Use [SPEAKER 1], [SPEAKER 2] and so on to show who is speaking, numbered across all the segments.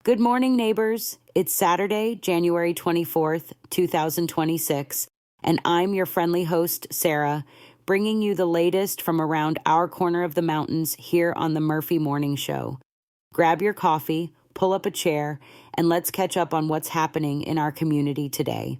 [SPEAKER 1] Good morning, neighbors. It's Saturday, January 24th, 2026, and I'm your friendly host, Sara, bringing you the latest from around our corner of the mountains here on the Murphy Morning Show. Grab your coffee, pull up a chair, and let's catch up on what's happening in our community today.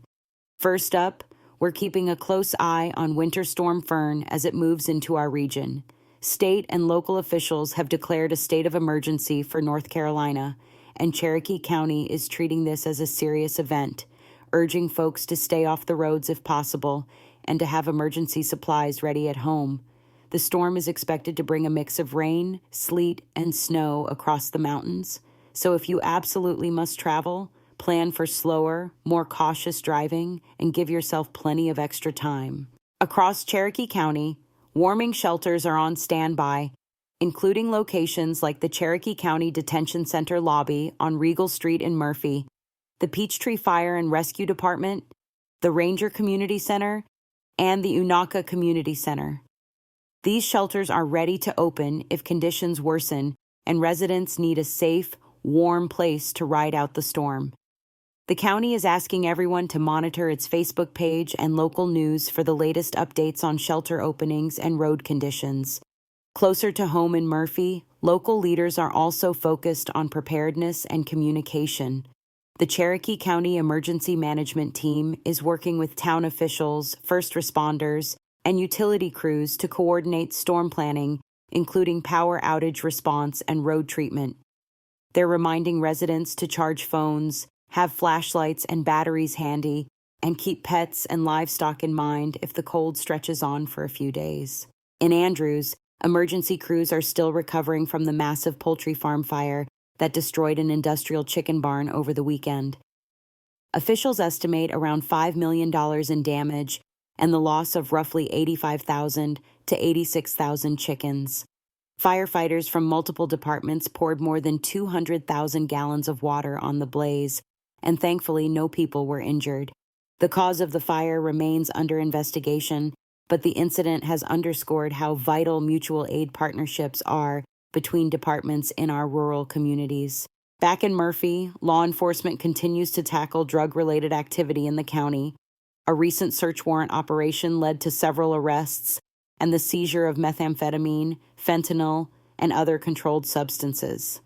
[SPEAKER 1] First up, we're keeping a close eye on Winter Storm Fern as it moves into our region. State and local officials have declared a state of emergency for North Carolina, and Cherokee County is treating this as a serious event, urging folks to stay off the roads if possible and to have emergency supplies ready at home. The storm is expected to bring a mix of rain, sleet, and snow across the mountains, so if you absolutely must travel, plan for slower, more cautious driving, and give yourself plenty of extra time. Across Cherokee County, warming shelters are on standby, including locations like the Cherokee County Detention Center lobby on Regal Street in Murphy, the Peachtree Fire and Rescue Department, the Ranger Community Center, and the Unaka Community Center. These shelters are ready to open if conditions worsen and residents need a safe, warm place to ride out the storm. The county is asking everyone to monitor its Facebook page and local news for the latest updates on shelter openings and road conditions. Closer to home in Murphy, local leaders are also focused on preparedness and communication. The Cherokee County Emergency Management Team is working with town officials, first responders, and utility crews to coordinate storm planning, including power outage response and road treatment. They're reminding residents to charge phones, have flashlights and batteries handy, and keep pets and livestock in mind if the cold stretches on for a few days. In Andrews, emergency crews are still recovering from the massive poultry farm fire that destroyed an industrial chicken barn over the weekend. Officials estimate around $5 million in damage and the loss of roughly 85,000 to 86,000 chickens. Firefighters from multiple departments poured more than 200,000 gallons of water on the blaze, and thankfully no people were injured. The cause of the fire remains under investigation, but the incident has underscored how vital mutual aid partnerships are between departments in our rural communities. Back in Murphy, law enforcement continues to tackle drug-related activity in the county. A recent search warrant operation led to several arrests and the seizure of methamphetamine, fentanyl, and other controlled substances.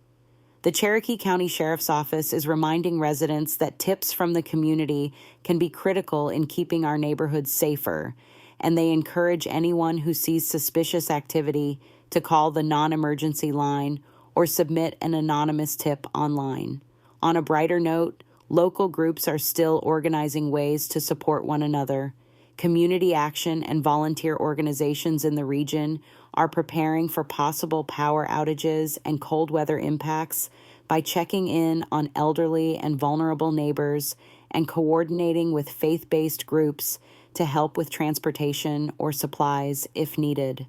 [SPEAKER 1] The Cherokee County Sheriff's Office is reminding residents that tips from the community can be critical in keeping our neighborhoods safer, and they encourage anyone who sees suspicious activity to call the non-emergency line or submit an anonymous tip online. On a brighter note, local groups are still organizing ways to support one another. Community action and volunteer organizations in the region are preparing for possible power outages and cold weather impacts by checking in on elderly and vulnerable neighbors and coordinating with faith-based groups to help with transportation or supplies if needed.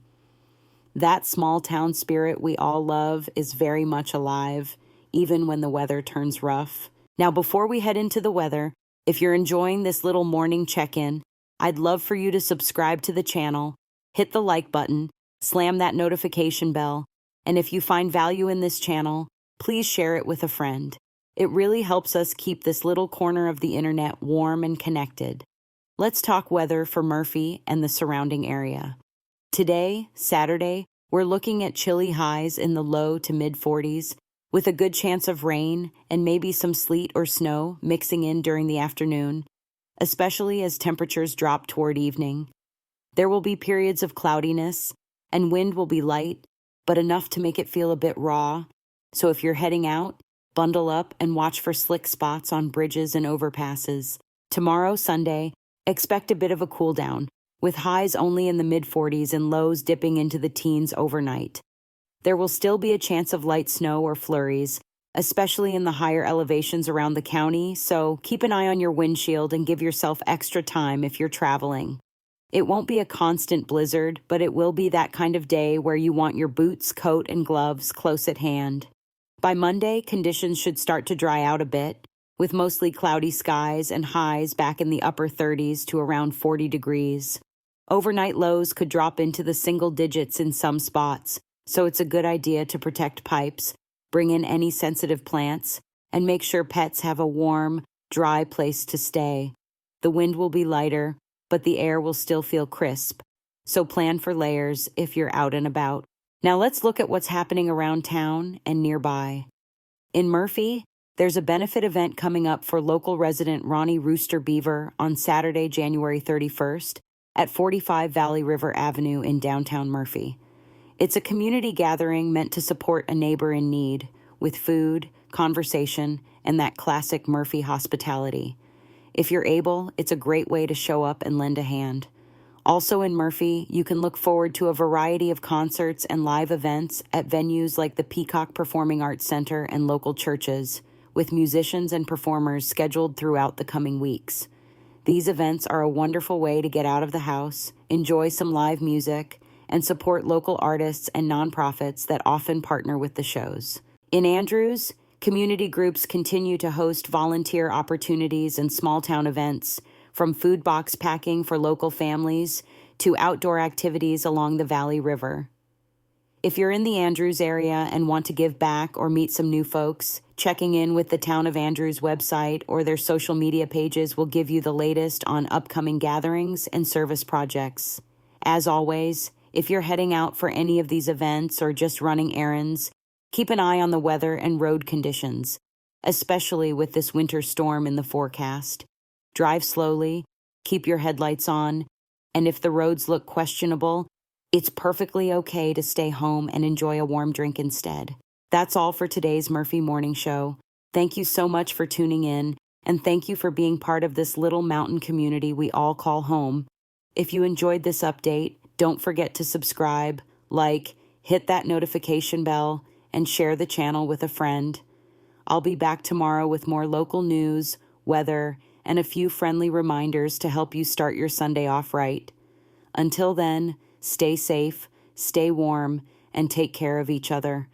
[SPEAKER 1] That small town spirit we all love is very much alive, even when the weather turns rough. Now, before we head into the weather, if you're enjoying this little morning check-in, I'd love for you to subscribe to the channel, hit the like button, slam that notification bell, and if you find value in this channel, please share it with a friend. It really helps us keep this little corner of the internet warm and connected. Let's talk weather for Murphy and the surrounding area. Today, Saturday, we're looking at chilly highs in the low to mid-40s, with a good chance of rain and maybe some sleet or snow mixing in during the afternoon, especially as temperatures drop toward evening. There will be periods of cloudiness, and wind will be light, but enough to make it feel a bit raw. So if you're heading out, bundle up and watch for slick spots on bridges and overpasses. Tomorrow, Sunday, expect a bit of a cool down, with highs only in the mid-40s and lows dipping into the teens overnight. There will still be a chance of light snow or flurries, especially in the higher elevations around the county, so keep an eye on your windshield and give yourself extra time if you're traveling. It won't be a constant blizzard, but it will be that kind of day where you want your boots, coat, and gloves close at hand. By Monday, conditions should start to dry out a bit, with mostly cloudy skies and highs back in the upper 30s to around 40 degrees. Overnight lows could drop into the single digits in some spots, so it's a good idea to protect pipes, bring in any sensitive plants, And make sure pets have a warm, dry place to stay. The wind will be lighter, but the air will still feel crisp. So plan for layers if you're out and about. Now let's look at what's happening around town and nearby. In Murphy, there's a benefit event coming up for local resident Ronnie Rooster Beaver on Saturday, January 31st at 45 Valley River Avenue in downtown Murphy. It's a community gathering meant to support a neighbor in need with food, conversation, and that classic Murphy hospitality. If you're able, it's a great way to show up and lend a hand. Also in Murphy, you can look forward to a variety of concerts and live events at venues like the Peacock Performing Arts Center and local churches, with musicians and performers scheduled throughout the coming weeks. These events are a wonderful way to get out of the house, enjoy some live music, and support local artists and nonprofits that often partner with the shows. In Andrews, community groups continue to host volunteer opportunities and small-town events, from food box packing for local families to outdoor activities along the Valley River. If you're in the Andrews area and want to give back or meet some new folks, checking in with the Town of Andrews website or their social media pages will give you the latest on upcoming gatherings and service projects. As always, if you're heading out for any of these events or just running errands, keep an eye on the weather and road conditions, especially with this winter storm in the forecast. Drive slowly, keep your headlights on, and if the roads look questionable, it's perfectly okay to stay home and enjoy a warm drink instead. That's all for today's Murphy Morning Show. Thank you so much for tuning in, and thank you for being part of this little mountain community we all call home. If you enjoyed this update, don't forget to subscribe, like, hit that notification bell, and share the channel with a friend. I'll be back tomorrow with more local news, weather, and a few friendly reminders to help you start your Sunday off right. Until then, stay safe, stay warm, and take care of each other.